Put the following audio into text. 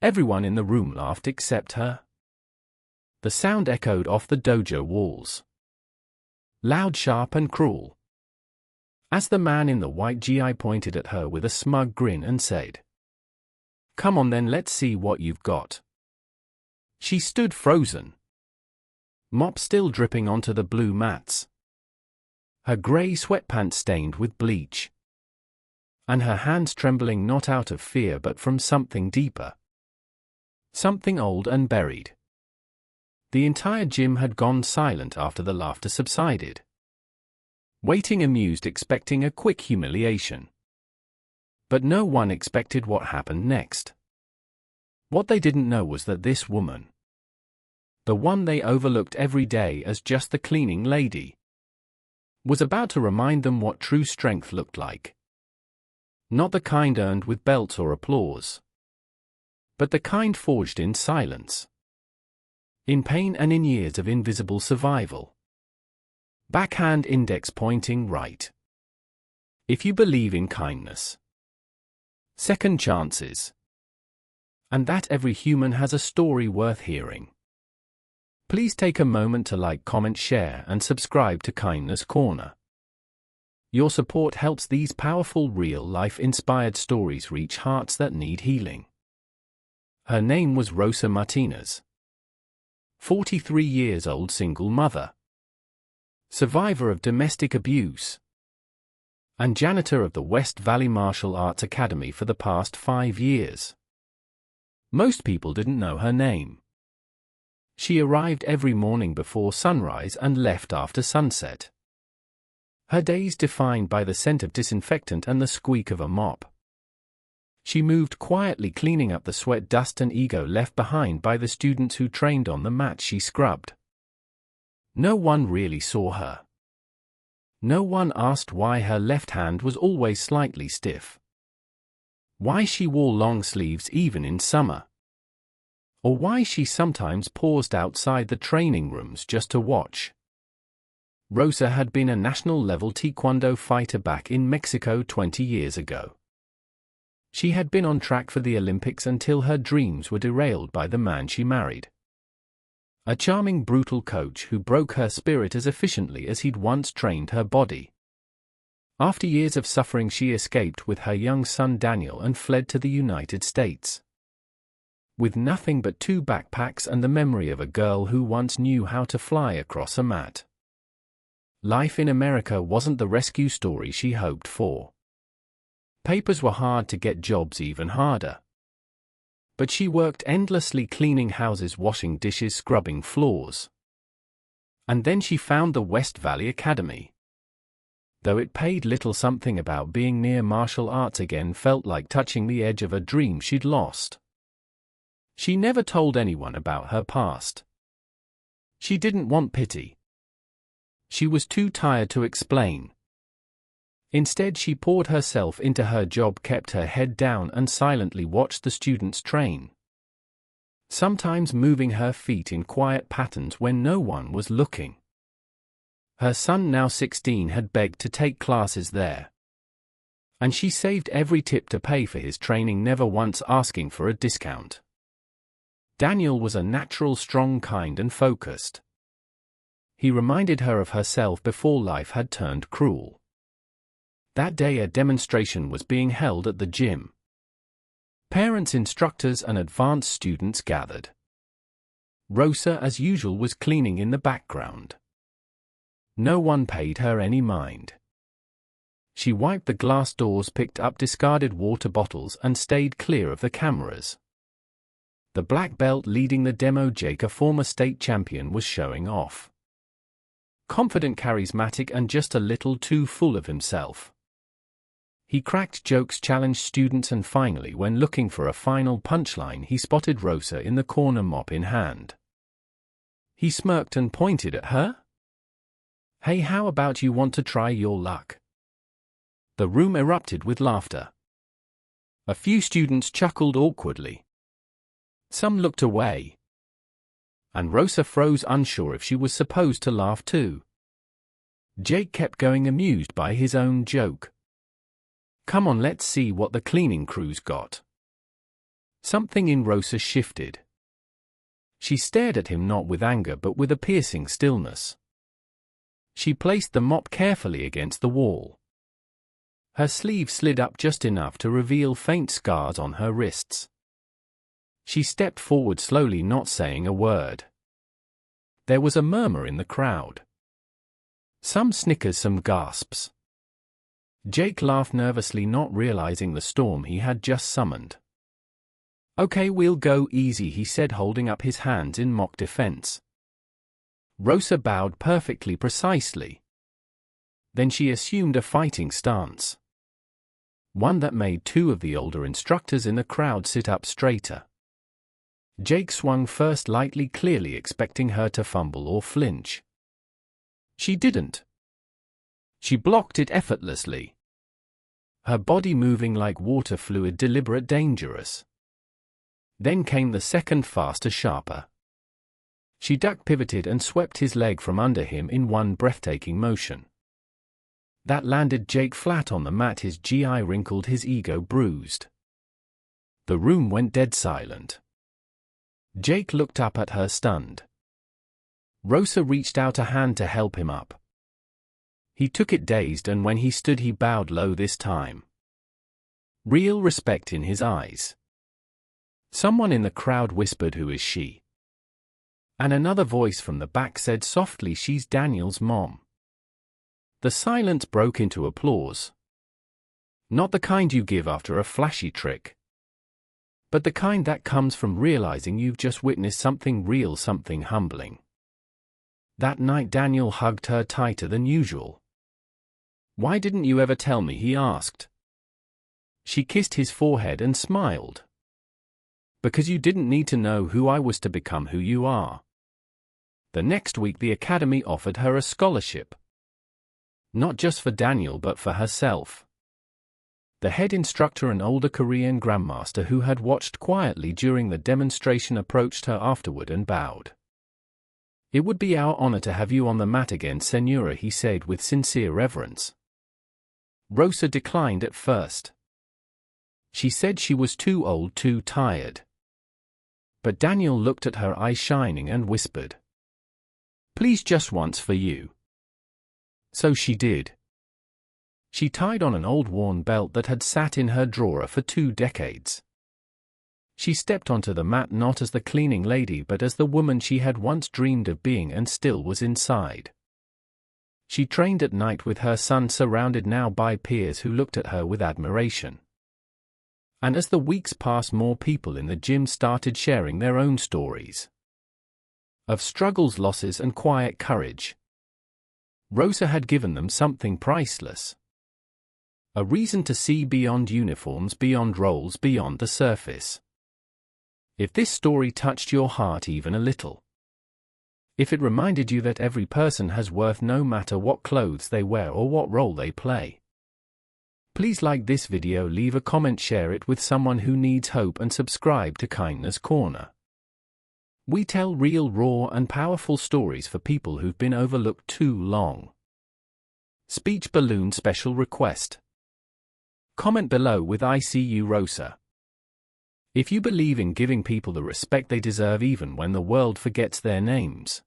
Everyone in the room laughed except her. The sound echoed off the dojo walls. Loud, sharp, and cruel. As the man in the white GI pointed at her with a smug grin and said, "Come on then, let's see what you've got." She stood frozen. Mop still dripping onto the blue mats. Her grey sweatpants stained with bleach. And her hands trembling not out of fear but from something deeper. Something old and buried. The entire gym had gone silent after the laughter subsided. Waiting amused, expecting a quick humiliation. But no one expected what happened next. What they didn't know was that this woman, the one they overlooked every day as just the cleaning lady, was about to remind them what true strength looked like. Not the kind earned with belts or applause, but the kind forged in silence, in pain and in years of invisible survival. Backhand index pointing right. If you believe in kindness, second chances, and that every human has a story worth hearing, please take a moment to like, comment, share, and subscribe to Kindness Corner. Your support helps these powerful, real-life inspired stories reach hearts that need healing. Her name was Rosa Martinez. 43 years old, single mother, survivor of domestic abuse, and janitor of the West Valley Martial Arts Academy for the past 5 years. Most people didn't know her name. She arrived every morning before sunrise and left after sunset. Her days defined by the scent of disinfectant and the squeak of a mop. She moved quietly, cleaning up the sweat, dust, and ego left behind by the students who trained on the mat she scrubbed. No one really saw her. No one asked why her left hand was always slightly stiff, why she wore long sleeves even in summer, or why she sometimes paused outside the training rooms just to watch. Rosa had been a national-level taekwondo fighter back in Mexico 20 years ago. She had been on track for the Olympics until her dreams were derailed by the man she married. A charming, brutal coach who broke her spirit as efficiently as he'd once trained her body. After years of suffering, she escaped with her young son Daniel and fled to the United States. With nothing but 2 backpacks and the memory of a girl who once knew how to fly across a mat. Life in America wasn't the rescue story she hoped for. Papers were hard to get, jobs even harder. But she worked endlessly, cleaning houses, washing dishes, scrubbing floors. And then she found the West Valley Academy. Though it paid little, something about being near martial arts again felt like touching the edge of a dream she'd lost. She never told anyone about her past. She didn't want pity. She was too tired to explain. Instead, she poured herself into her job, kept her head down, and silently watched the students train. Sometimes moving her feet in quiet patterns when no one was looking. Her son, now 16, had begged to take classes there. And she saved every tip to pay for his training, never once asking for a discount. Daniel was a natural, strong, kind, and focused. He reminded her of herself before life had turned cruel. That day a demonstration was being held at the gym. Parents, instructors, and advanced students gathered. Rosa, as usual, was cleaning in the background. No one paid her any mind. She wiped the glass doors, picked up discarded water bottles, and stayed clear of the cameras. The black belt leading the demo, Jake, a former state champion, was showing off. Confident, charismatic, and just a little too full of himself. He cracked jokes, challenged students, and finally, when looking for a final punchline, he spotted Rosa in the corner, mop in hand. He smirked and pointed at her. "Hey, how about you want to try your luck?" The room erupted with laughter. A few students chuckled awkwardly. Some looked away. And Rosa froze, unsure if she was supposed to laugh too. Jake kept going, amused by his own joke. "Come on, let's see what the cleaning crew's got." Something in Rosa shifted. She stared at him not with anger but with a piercing stillness. She placed the mop carefully against the wall. Her sleeve slid up just enough to reveal faint scars on her wrists. She stepped forward slowly, not saying a word. There was a murmur in the crowd. Some snickers, some gasps. Jake laughed nervously, not realizing the storm he had just summoned. "Okay, we'll go easy," he said, holding up his hands in mock defense. Rosa bowed perfectly precisely. Then she assumed a fighting stance. One that made two of the older instructors in the crowd sit up straighter. Jake swung first lightly, clearly expecting her to fumble or flinch. She didn't. She blocked it effortlessly. Her body moving like water fluid, deliberate, dangerous. Then came the second, faster, sharper. She ducked, pivoted, and swept his leg from under him in one breathtaking motion. That landed Jake flat on the mat, his GI wrinkled, his ego bruised. The room went dead silent. Jake looked up at her, stunned. Rosa reached out a hand to help him up. He took it, dazed, and when he stood he bowed low this time. Real respect in his eyes. Someone in the crowd whispered, "Who is she?" And another voice from the back said softly, "She's Daniel's mom." The silence broke into applause. Not the kind you give after a flashy trick, but the kind that comes from realizing you've just witnessed something real, something humbling. That night Daniel hugged her tighter than usual. "Why didn't you ever tell me?" he asked. She kissed his forehead and smiled. "Because you didn't need to know who I was to become who you are." The next week the academy offered her a scholarship. Not just for Daniel but for herself. The head instructor, an older Korean grandmaster who had watched quietly during the demonstration, approached her afterward and bowed. "It would be our honor to have you on the mat again, Senora," he said with sincere reverence. Rosa declined at first. She said she was too old, too tired. But Daniel looked at her, eyes shining, and whispered, "Please, just once for you." So she did. She tied on an old worn belt that had sat in her drawer for 2 decades. She stepped onto the mat not as the cleaning lady but as the woman she had once dreamed of being and still was inside. She trained at night with her son, surrounded now by peers who looked at her with admiration. And as the weeks passed, more people in the gym started sharing their own stories of struggles, losses, and quiet courage. Rosa had given them something priceless. A reason to see beyond uniforms, beyond roles, beyond the surface. If this story touched your heart even a little, if it reminded you that every person has worth no matter what clothes they wear or what role they play, please like this video, leave a comment, share it with someone who needs hope, and subscribe to Kindness Corner. We tell real, raw, and powerful stories for people who've been overlooked too long. Speech balloon special request. Comment below with "I see you, Rosa." If you believe in giving people the respect they deserve even when the world forgets their names.